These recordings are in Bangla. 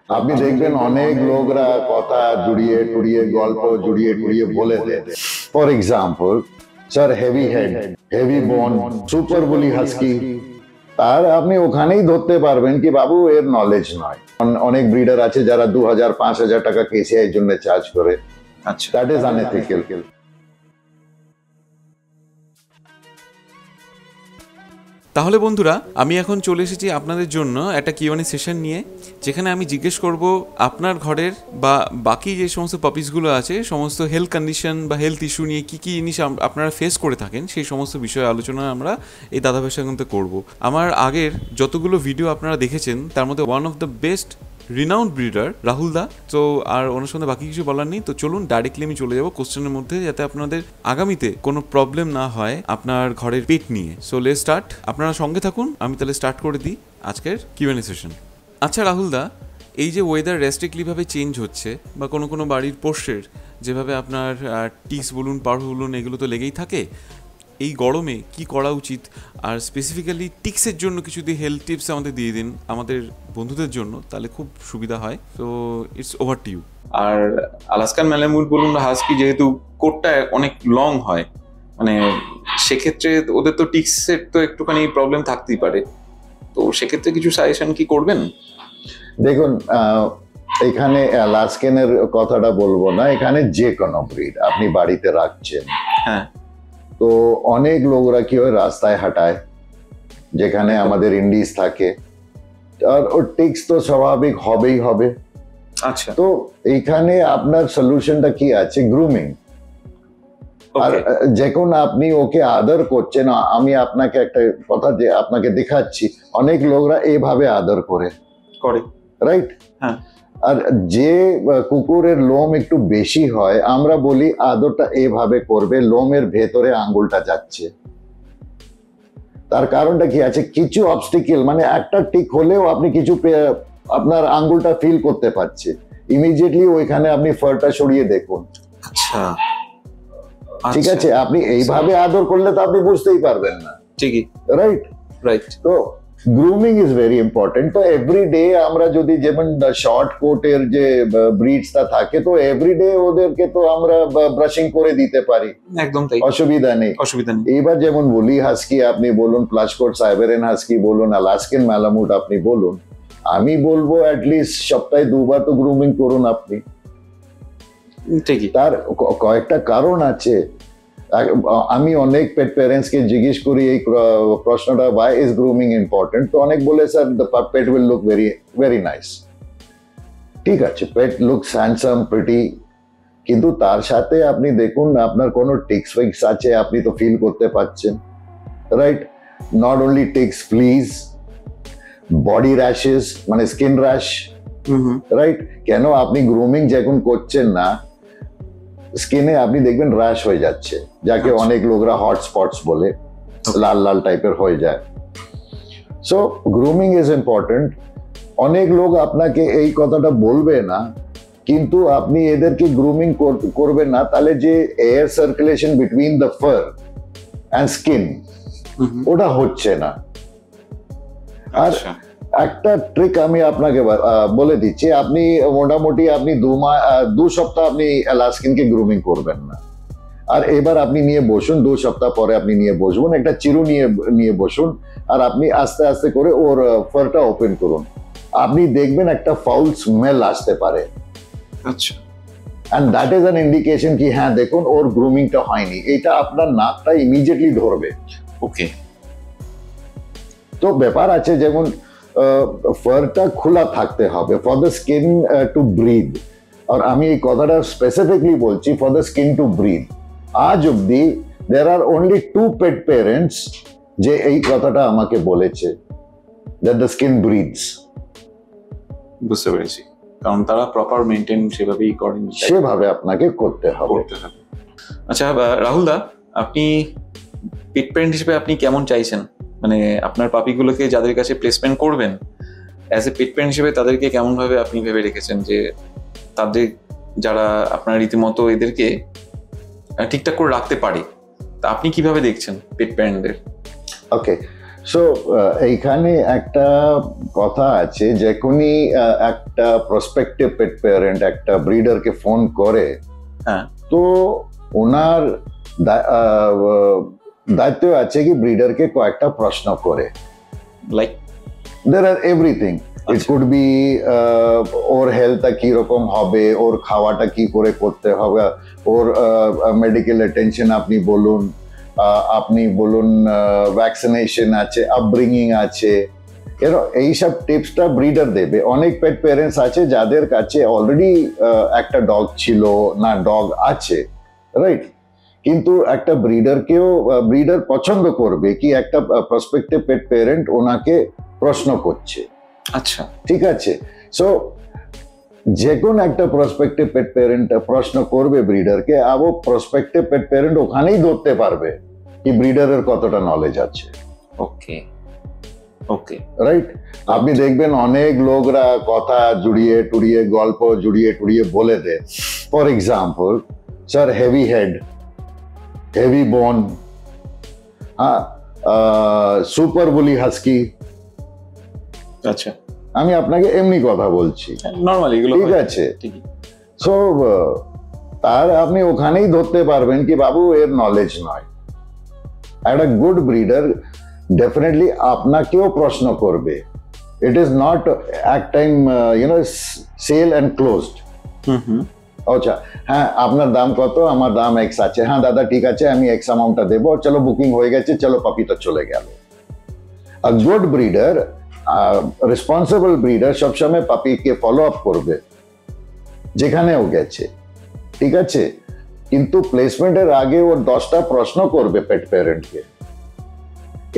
আপনি দেখবেন অনেক লোকরা কথা জুড়িয়ে টুড়িয়ে গল্প জুড়িয়ে টুড়িয়ে বলে দেন। For example, sir heavy head, heavy bone, super bully husky, তার আপনি ওখানেই ধরতে পারবেন কি বাবু এর নলেজ নয়। অনেক ব্রিডার আছে যারা 2000-5000 টাকা কেসিআই এর জন্য চার্জ করে। আচ্ছা, দ্যাট ইজ আনএথিক্যাল। তাহলে বন্ধুরা, আমি এখন চলে এসেছি আপনাদের জন্য একটা কিউএনএ সেশন নিয়ে, যেখানে আমি জিজ্ঞেস করব আপনার ঘরের বা বাকি যে সমস্ত পাপিসগুলো আছে, সমস্ত হেলথ কন্ডিশন বা হেলথ ইস্যু নিয়ে কী কী জিনিস আপনারা ফেস করে থাকেন, সেই সমস্ত বিষয়ে আলোচনা আমরা এই দাদাভাইয়ের সঙ্গে করবো। আমার আগের যতগুলো ভিডিও আপনারা দেখেছেন তার মধ্যে one of the best renowned breeder Rahul দা। তো আর ওনার সঙ্গে বাকি কিছু বলার নেই, তো চলুন ডাইরেক্টলি আমি চলে যাবো কোশ্চেনের মধ্যে, যাতে আপনাদের আগামীতে কোনো প্রবলেম না হয় আপনার ঘরের পেট নিয়ে। সো লেটস স্টার্ট, আপনারা সঙ্গে থাকুন, আমি তাহলে স্টার্ট করে দিই আজকের কিউএনএ সেশন। আচ্ছা রাহুল দা, এই যে ওয়েদার রেস্ট্রিক্টলিভাবে চেঞ্জ হচ্ছে, বা কোনো কোনো বাড়ির পোষ্যের যেভাবে আপনার টিক্স বলুন, পার বলুন, এগুলো তো লেগেই থাকে, এই গরমে কি করা উচিত? আর স্পেসিফিক্যালি টিক্সের জন্য কিছু দিয়ে হেলথ টিপস আমাদের দিয়ে দিন আমাদের বন্ধুদের জন্য, তাহলে খুব সুবিধা হয়। তো ইটস ওভার টু ইউ। আর আলাস্কান ম্যালামুট বলুন বা হাস্কি, যেহেতু কোটটা অনেক লং হয়, মানে সেক্ষেত্রে ওদের তো টিক্সের তো একটুখানি প্রবলেম থাকতেই পারে, তো সেক্ষেত্রে কিছু সাজেশন কি করবেন? দেখুন, এখানে অ্যালাস্কেনের কথাটা বলবো না, এখানে যে কোনো ব্রিড আপনি বাড়িতে রাখছেন। হ্যাঁ, তো অনেক লোকরা কি হয় রাস্তায় হাঁটায়, যেখানে আমাদের ইন্ডিজ থাকে, আর ওর টিক্স তো স্বাভাবিক হবেই হবে। আচ্ছা, তো এইখানে আপনার সলিউশনটা কি আছে? গ্রুমিং। আর যখন আপনি ওকে আদর করছেন, আমি আপনাকে একটা কথা যে আপনাকে দেখাচ্ছি, অনেক লোকরা এভাবে আদর করে, রাইট? হ্যাঁ। আর যে কুকুরের লোম একটু বেশি হয়, আমরা বলি আদরটা এভাবে করবে, লোমের ভেতরে আঙ্গুলটা যাচ্ছে। তার কারণটা কি আছে? কিছু অবস্টিকেল, মানে একটা টিক হলেও আপনি কিছু আপনার আঙ্গুলটা ফিল করতে পারছে, ইমিডিয়েটলি ওইখানে আপনি ফারটা সরিয়ে দেখুন। আচ্ছা, ঠিক আছে, আপনি এইভাবে আদর করলে তো আপনি বুঝতেই পারবেন না। ঠিকই, রাইট রাইট। তো গ্রুমিং ইজ ভেরি ইম্পর্টেন্ট। তো এভরিডে আমরা যদি, যেমন শর্ট কোটের যে ব্রিডসটা থাকে, তো এভরিডে ওদেরকে তো আমরা ব্রাশিং করে দিতে পারি, একদম তাই, অসুবিধা নেই। এবার যেমন বুলি হাস্কি আপনি বলুন, প্লাস কোট সাইবেরিয়ান হাস্কি বলুন, আলাস্কান ম্যালামুট আপনি বলুন, আমি বলবো অ্যাটলিস্ট সপ্তাহে 2 বার তো গ্রুমিং করুন আপনি। ঠিকই। তার কয়েকটা কারণ আছে। আমি অনেক পেট প্যারেন্টস কে জিজ্ঞেস করি এই প্রশ্নটা, why is grooming important? তো অনেক বলে sir the pet will look very very nice। ঠিক আছে, পেট লুকস হ্যান্ডসাম, প্রিটি, কিন্তু তার সাথে আপনি দেখুন আপনার কোনো টিক্স ফিক্স আছে, আপনি তো ফিল করতে পারছেন, right? Not only ticks, fleas, body rashes, মানে স্কিন র্যাশ, রাইট? কেন আপনি গ্রুমিং যখন করছেন না, স্কিনে আপনি দেখবেন র্যাশ হয়ে যাচ্ছে, যাকে অনেক লোকরা হট স্পটস বলে, লাল লাল টাইপের হয়ে যায়। So grooming is important. অনেক লোক আপনাকে এই কথাটা বলবে না, কিন্তু আপনি এদেরকে গ্রুমিং করবেন না, তাহলে যে air circulation between the fur and skin, ওটা হচ্ছে না। আর একটা ট্রিক আমি আপনাকে বলে দিচ্ছি, আপনি মোটামুটি আপনি 2 সপ্তাহ আপনি অ্যালাস্কিনকে গ্রুমিং করবেন না, আর এবার আপনি নিয়ে বসুন, 2 সপ্তাহ পরে আপনি নিয়ে বসবেন, একটা চিরু নিয়ে বসুন, আর আপনি আস্তে আস্তে করে ওর ফারটা ওপেন করুন, আপনি দেখবেন একটা ফাউল স্মেল আসতে পারে। আচ্ছা, and that is an indication কি হ্যাঁ দেখুন ওর গ্রুমিংটা হয়নি, এটা আপনার নাকটা ইমিডিয়েটলি ধরবে। ওকে। তো ব্যাপার আছে, যেমন ফারটা খোলা থাকতে হবে for the skin to breathe, আর আমি এই কথাটা স্পেসিফিকলি বলছি, for the skin to breathe. আজ অব্দি দেয়ার আর অনলি 2 পেট প্যারেন্টস যে এই কথাটা আমাকে বলেছে, দ্যাট দ্য স্কিন ব্রিথস। বুঝতে পেরেছি, কারণ তারা প্রপার মেইনটেইন সেভাবেই করেন, সেভাবে আপনাকে করতে হবে। আচ্ছা রাহুল দা, আপনি পেট প্যারেন্ট হিসেবে আপনি কেমন চাইছেন, মানে আপনার পাপিগুলোকে যাদের কাছে প্লেসমেন্ট করবেন, অ্যাজ এ পেট প্যারেন্ট হিসেবে তাদেরকে কেমন ভাবে আপনি ভেবে রেখেছেন যে তাদের যারা আপনার রীতিমতো এদেরকে ঠিকঠাক করে রাখতে পারে, তা আপনি কিভাবে দেখছেন পেট প্যারেন্টদের? ওকে, সো এইখানে একটা কথা আছে, যখনই একটা প্রসপেক্টিভ পেট প্যারেন্ট একটা ব্রিডারকে ফোন করে, হ্যাঁ তো ওনার দায়িত্ব আছে কি ব্রিডারকে কয়েকটা প্রশ্ন করে। Like there are everything, it আচ্ছা। could be ওর হেলথটা কি রকম হবে, ওর খাওয়াটা কি করে করতে হবে, ওর মেডিকেল অ্যাটেনশন আপনি বলুন, আপনি বলুন ভ্যাকসিনেশন আছে, আপব্রিঙ্গিং আছে, এইসব টিপসটা ব্রিডার দেবে। অনেক পেট প্যারেন্টস আছে যাদের কাছে অলরেডি একটা ডগ ছিল না ডগ আছে, রাইট, কিন্তু একটা ব্রিডার পছন্দ করবে কি একটা প্রসপেক্টিভ পেট প্যারেন্ট ওনাকে প্রশ্ন করছে। আচ্ছা ঠিক আছে, সো যে কোন একটা প্রসপেক্টিভ পেট প্যারেন্ট প্রশ্ন করবে ব্রিডারকে, আবো প্রসপেক্টিভ পেট প্যারেন্ট ওখানেই ধরতে পারবে কি ব্রিডারের কতটা নলেজ আছে। ওকে ওকে রাইট, আপনি দেখবেন অনেক লোকরা কথা জুড়িয়ে টুড়িয়ে গল্প জুড়িয়ে টুড়িয়ে বলে দেয়। For example, sir heavy head, heavy বোন, হ্যাঁ, সুপার বুলি হাস্কি। আচ্ছা আমি আপনাকে এমনি কথা বলছি, নরমালি এগুলো ঠিক হয়। আছে। ঠিকই। সো তার আপনি ওখানেই ধরতে পারবেন কি বাবু এর নলেজ নয়। একটা গুড ব্রিডার ডেফিনেটলি আপনাকেও প্রশ্ন করবে। ইট ইজ নট এক টাইম সেল অ্যান্ড ক্লোজড। হুম আচ্ছা, হ্যাঁ আপনার দাম কত, আমার দাম এক্স আছে, হ্যাঁ দাদা ঠিক আছে আমি এক্স অ্যামাউন্টটা দেবো, চলো বুকিং হয়ে গেছে, চলো পাপিটা চলে গেল। A good breeder, responsible breeder সবসময় পাপিকে ফলো আপ করবে যেখানেও গেছে, ঠিক আছে, কিন্তু প্লেসমেন্টের আগে ওর 10টা প্রশ্ন করবে পেট প্যারেন্টকে।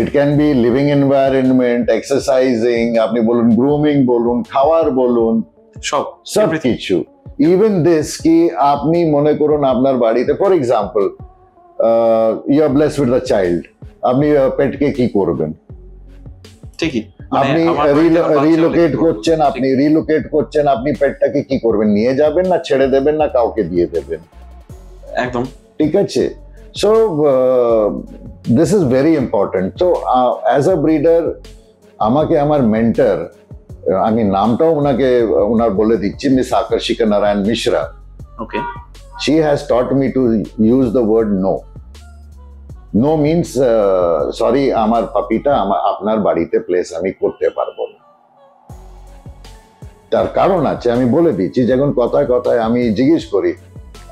It can be living environment, exercising, আপনি বলুন গ্রুমিং বলুন, খাওয়ার বলুন, সব সব কিছু। ইভেন দিস কি আপনি মনে করুন আপনার বাড়িতে for example you are blessed with the child, আপনি পেটকে কি করবেন? ঠিকই। আপনি রিলোকেট করছেন, আপনি পেটটাকে কি করবেন? নিয়ে যাবেন না ছেড়ে দেবেন না কাউকে দিয়ে দেবেন? একদম ঠিক আছে। So this is very important. So as a breeder আমাকে আমার মেন্টর, আমি নামটাও ওনার বলে দিচ্ছি, miss Akarshika Narayan Mishra, okay she has taught me to use the word no. No means sorry আমার পাপিটা আপনার বাড়িতে প্লেস আমি করতে পারবো না। তার কারণ আছে, আমি বলে দিচ্ছি। যখন কথায় কথায় আমি জিজ্ঞেস করি,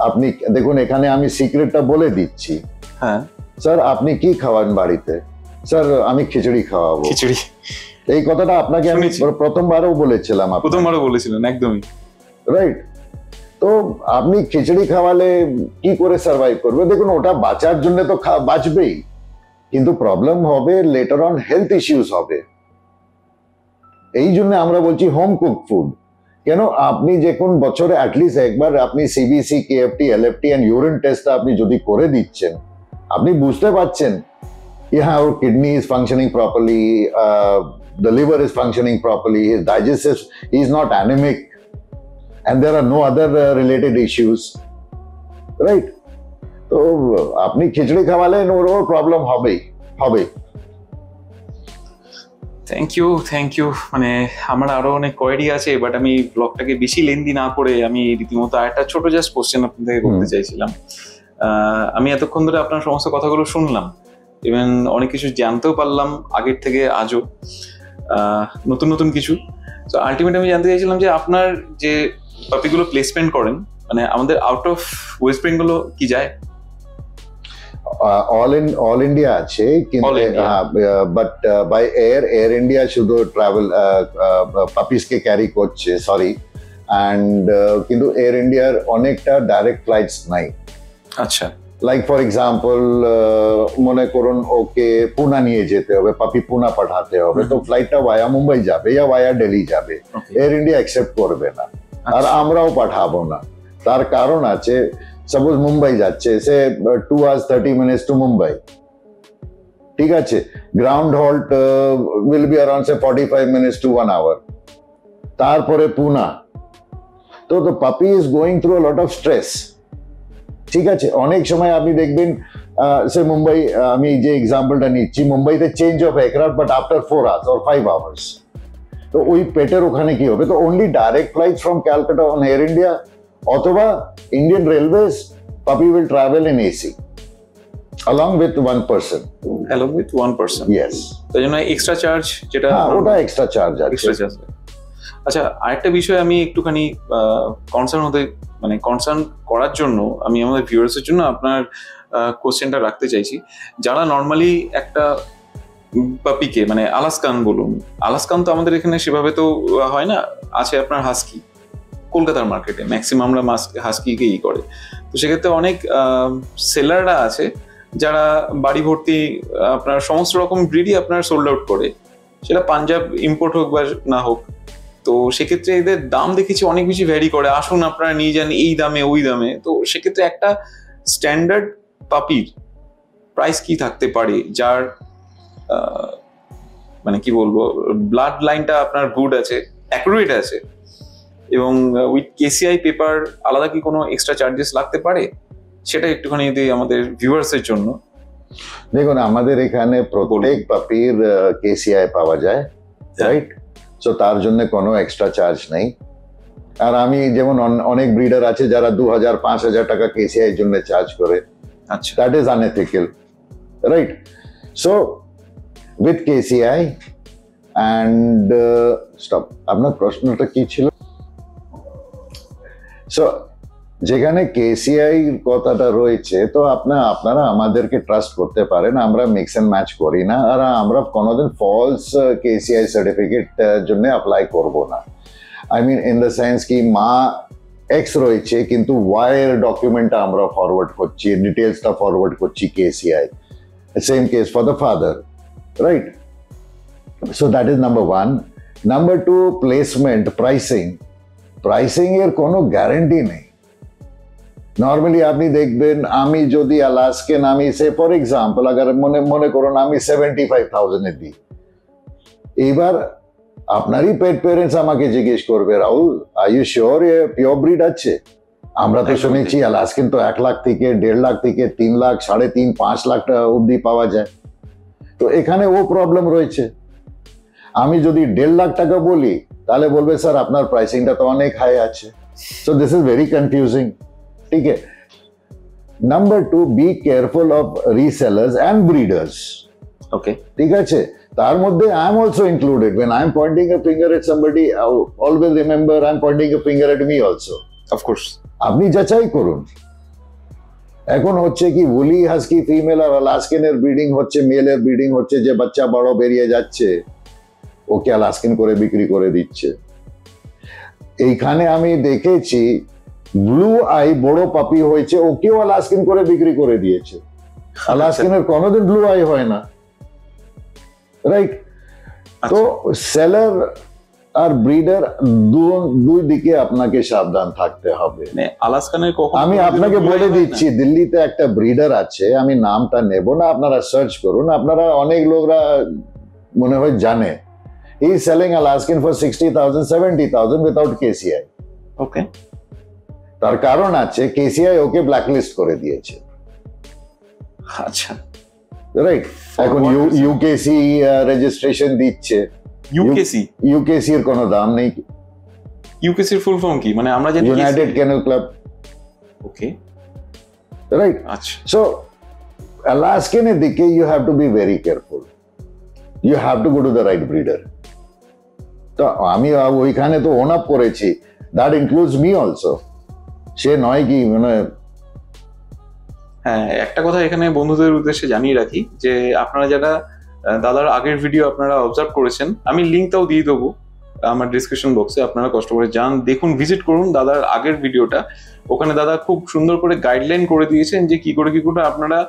আপনি দেখুন এখানে আমি সিক্রেটটা বলে দিচ্ছি, হ্যাঁ স্যার আপনি কি খাওয়ান বাড়িতে? স্যার আমি খিচুড়ি খাওয়াবো। খিচুড়ি, এই কথাটা আপনাকে আমি শুনেছি। প্রথমবারও বলেছিলাম, প্রথমবারও বলেছিলেন একদমই। রাইট। তো আপনি খিচুড়ি খাওয়ালে কি করে সার্ভাইভ করবে? দেখুন ওটা বাঁচার জন্য তো বাঁচবেই, কিন্তু প্রবলেম হবে লেটার অন, হেলথ ইস্যুস হবে। এই জন্য আমরা বলছি হোম কুক ফুড। কেন, আপনি যখন বছরে অ্যাটলিস্ট একবার আপনি CBC, KFT, LFT and urine test আপনি যদি করে দিচ্ছেন, আপনি বুঝতে পারছেন হ্যাঁ ওর kidney is functioning properly, the liver is functioning properly, his digestive is not anaemic, and there are no other related issues, right? তো আপনি খিচুড়ি খাওয়ালেন, ওর প্রবলেম হবেই। Thank you. মানে আমার আরো অনেক কোয়েরি আছে, বাট আমি ব্লগটাকে বেশি লেন্দি না করে আমি রীতিমতো একটা ছোট জাস্ট কোশ্চেন আপনার থেকে করতে চাইছিলাম। আমি এতক্ষণ ধরে আপনার সমস্ত কথাগুলো শুনলাম, ইভেন অনেক কিছু জানতেও পারলাম আগের থেকে আজও, নতুন নতুন কিছু। তো আলটিমেট আমি জানতে চাইছিলাম যে আপনার যে পাপিগুলো প্লেসমেন্ট করেন, মানে আমাদের আউট অফ ওয়েস্ট বেঙ্গলও কি যায়? অল ইন্ডিয়া আছে, কিন্তু বাট বাই এয়ার ইন্ডিয়া শুধু ট্রাভেল পাপিসকে ক্যারি করছে, সরি, অ্যান্ড কিন্তু এয়ার ইন্ডিয়ার অনেকটা ডাইরেক্ট ফ্লাইটস নাই। আচ্ছা, লাইক ফর এক্সাম্পল মনে করুন ওকে পুনা নিয়ে যেতে হবে, পাপি পুনা পাঠাতে হবে, তো ফ্লাইটটা ভায়া মুম্বাই যাবে ইয়া ভায়া দিল্লি যাবে, এয়ার ইন্ডিয়া অ্যাকসেপ্ট করবে না, আর আমরাও পাঠাবো না। তার কারণ আছে, সাপোজ মুম্বাই যাচ্ছে, say 2 hours 30 minutes to Mumbai, ঠিক আছে, ground halt will be around say 45 minutes to 1 hour, তারপরে পুনা। তো puppy is going through a lot of stress, ঠিক আছে, অনেক সময় আপনি দেখবেন সে মুম্বাই, আমি যে এক্সাম্পলটা নিচ্ছি, মুম্বাইতে change of aircraft but after 4 hours or 5 hours, তো ওই পেটের ওখানে কি হবে? তো only direct flight from Calcutta on air India অথবা ইন্ডিয়ান রেলওয়েজ, পাপি will travel in AC along with one person. along with one person, Yes. তাই জন্য এক্সট্রা চার্জ যেটা ওটা এক্সট্রা চার্জ আছে। Extra charge. আচ্ছা, আরেকটা বিষয় আমি একটুখানি কনসার্ন করার জন্য আমি আমাদের ভিউয়ার্সের জন্য আপনার কোশ্চেনটা রাখতে চাইছি। যারা নর্মালি একটা পাপিকে, মানে আলাস্কান বলুন, আলাস্কান তো আমাদের এখানে সেভাবে তো হয় না, আছে আপনার হাস্কি, কলকাতার মার্কেটে ম্যাক্সিমাম আমরা হাস্কিকেই করে। তো সেক্ষেত্রে অনেক সেলাররা আছে যারা বাড়ি ভর্তি আপনার সমস্ত রকম ব্রিডই আপনার সোল্ড আউট করে, সেটা পাঞ্জাব ইম্পোর্ট হোক বা না হোক। তো সেক্ষেত্রে এদের দাম দেখেছি অনেক বেশি ভ্যারি করে, আসুন আপনারা নিয়ে যান এই দামে ওই দামে। তো সেক্ষেত্রে একটা স্ট্যান্ডার্ড পাপির প্রাইস কি থাকতে পারে, যার মানে কি বলবো, ব্লাড লাইনটা আপনার গুড আছে, অ্যাকুরেট আছে, এবং উইথ কেসিআই পেপার আলাদা কি কোনো এক্সট্রা চার্জেস লাগতে পারে, সেটা একটুখানি যদি আমাদের ভিউয়ার্সের জন্য। দেখুন, আমাদের এখানে প্রত্যেক পাপির কেসিআই পাওয়া যায়, রাইট? সো তার জন্য কোনো এক্সট্রা চার্জ নেই। আর আমি যেমন অনেক ব্রিডার আছে যারা 2000-5000 টাকা কেসিআই এর জন্য চার্জ করে। আচ্ছা, that is unethical, right? So with KCI and stop, আপনার প্রশ্নটা কি ছিল? সো যেখানে কেসিআই কথাটা রয়েছে, তো আপনারা আমাদেরকে ট্রাস্ট করতে পারেন, আমরা মিক্স অ্যান্ড ম্যাচ করি না, আর আমরা কোনোদিন ফলস কেসিআই সার্টিফিকেট জন্য অ্যাপ্লাই করব না। I mean in the sense কি মা এক্স রয়েছে কিন্তু ওয়াই এর ডকুমেন্টটা আমরা ফরওয়ার্ড করছি, ডিটেলসটা ফরওয়ার্ড করছি KCI. Same case for the father, right? So that is number one. Number two, placement, pricing এর কোনো গ্যারান্টি নেই। নর্মালি আপনি দেখবেন, আমি যদি আলাস্কান, আমি সে ফর এক্সাম্পল আগার মনে করুন আমি 75,000 এ দিই, এবার আপনারই পেট প্যারেন্টস আমাকে জিজ্ঞেস করবে, Rahul are you sure a pure breed আছে? আমরা তো শুনেছি আলাস্কান তো 1 লাখ থেকে 1.5 লাখ থেকে 3 লাখ, 3.5, 5 লাখ টাকা অব্দি পাওয়া যায়। তো এখানে ও প্রবলেম রয়েছে। আমি যদি 1.5 লাখ টাকা বলি, তাহলে বলবে স্যার আপনার প্রাইসিংটা তো অনেক হাই আছে। So this is very confusing, ঠিক আছে? Number two, be careful of resellers and breeders. Okay, ঠিক আছে? তার মধ্যে I am also included. when I am pointing a finger at somebody, always remember I am pointing a finger at me also. Of course. আপনি যাচাই করুন। এখন হচ্ছে কি, উলি হাস্কি ফিমেল আর আলাস্কানের ব্রিডিং হচ্ছে, মেলের ব্রিডিং হচ্ছে, যে বাচ্চা বড় বেরিয়ে যাচ্ছে ওকে আলাস্কান করে বিক্রি করে দিচ্ছে। এইখানে আমি দেখেছি ব্লু আই বড় পাপি হয়েছে, ওকেও আলাস্কান করে বিক্রি করে দিয়েছে। আলাস্কানের কোনোদিন ব্লু আই হয় না, রাইট? তো সেলার আর ব্রিডার দুই দিকে আপনাকে সাবধান থাকতে হবে। আলাস্কানের আমি আপনাকে বলে দিচ্ছি, দিল্লিতে একটা ব্রিডার আছে, আমি নামটা নেব না, আপনারা সার্চ করুন, আপনারা অনেক লোকরা মনে হয় জানে। He is selling Alaskan for 60,000, 70,000 without KCI. Okay, তার কারণ আছে, কেসিআই ওকে ব্ল্যাকলিস্ট করে দিয়েছে। আচ্ছা, রাইট? এখন ইউকেসি রেজিস্ট্রেশন দিচ্ছে। ইউকেসি এর কোনো দাম নেই। ইউকেসির ফুল ফর্ম কি? মানে আমরা জানি United Kennel Club. Okay, right? আচ্ছা। সো আলাস্কানের দিকে you have to be very careful, you have to go to the right breeder. তো আমি ওইখানে তো ওন আপ করেছি, দ্যাট ইনক্লুডস মি অলসো। সে নয় কি মানে, হ্যাঁ, একটা কথা এখানে বন্ধুদের উদ্দেশ্যে জানিয়ে রাখি যে আপনারা যারা দাদার আগের ভিডিও আপনারা অবজার্ভ করেছেন, আমি লিঙ্কটাও দিয়ে দেবো আমার ডিসক্রিপশন বক্সে, আপনারা কষ্ট করে যান, দেখুন, ভিজিট করুন দাদার আগের ভিডিওটা। ওখানে দাদা খুব সুন্দর করে গাইডলাইন করে দিয়েছেন যে কি করে আপনারা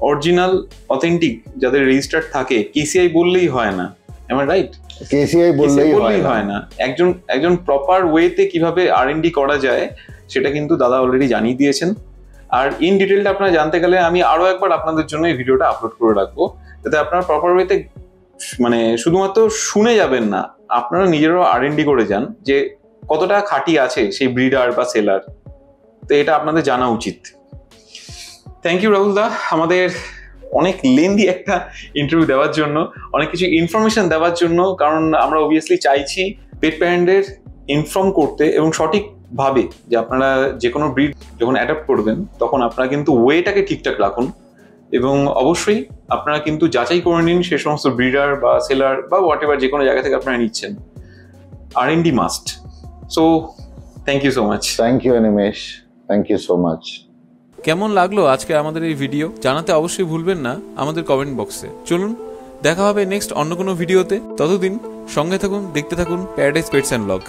অরিজিনাল অথেন্টিক যাদের রেজিস্টার্ড থাকে, কেসিআই বললেই হয় না, এম আই রাইট? কেসিআই বললেই হয় না, একজন প্রপার ওয়েতে কিভাবে আর&ডি করা যায় সেটা কিন্তু দাদা অলরেডি জানিয়ে দিয়েছেন। আর ইন ডিটেলটা আপনারা জানতে গেলে আমি আরো একবার আপনাদের জন্য এই ভিডিওটা আপলোড করে রাখবো, যাতে আপনারা প্রপার ওয়েতে মানে শুধুমাত্র শুনে যাবেন না, আপনারা নিজেরাও আর&ডি করে যান যে কতটা খাঁটি আছে সেই ব্রিডার বা সেলার। তো এটা আপনাদের জানা উচিত। থ্যাংক ইউ রাহুল দা, আমাদের অনেক লেন্দি একটা ইন্টারভিউ দেওয়ার জন্য, অনেক কিছু ইনফরমেশন দেওয়ার জন্য। কারণ আমরা অবভিয়াসলি চাইছি পেট প্যারেন্টদের ইনফর্ম করতে এবং সঠিকভাবে যে আপনারা যে কোনো ব্রিড যখন অ্যাডাপ্ট করবেন তখন আপনারা কিন্তু ওয়েটাকে ঠিকঠাক রাখুন, এবং অবশ্যই আপনারা কিন্তু যাচাই করে নিন সে সমস্ত ব্রিডার বা সেলার বা হোয়াট এভার যে কোনো জায়গা থেকে আপনারা নিচ্ছেন। R&D must. So thank you so much. Thank you Animesh, thank you so much. কেমন লাগলো আজকে আমাদের এই ভিডিও জানাতে অবশ্যই ভুলবেন না আমাদের কমেন্ট বক্সে। চলুন দেখা হবে নেক্সট অন্য কোনো ভিডিওতে, ততদিন সঙ্গে থাকুন, দেখতে থাকুন প্যারাডাইস পেটস অ্যান্ড ব্লগ।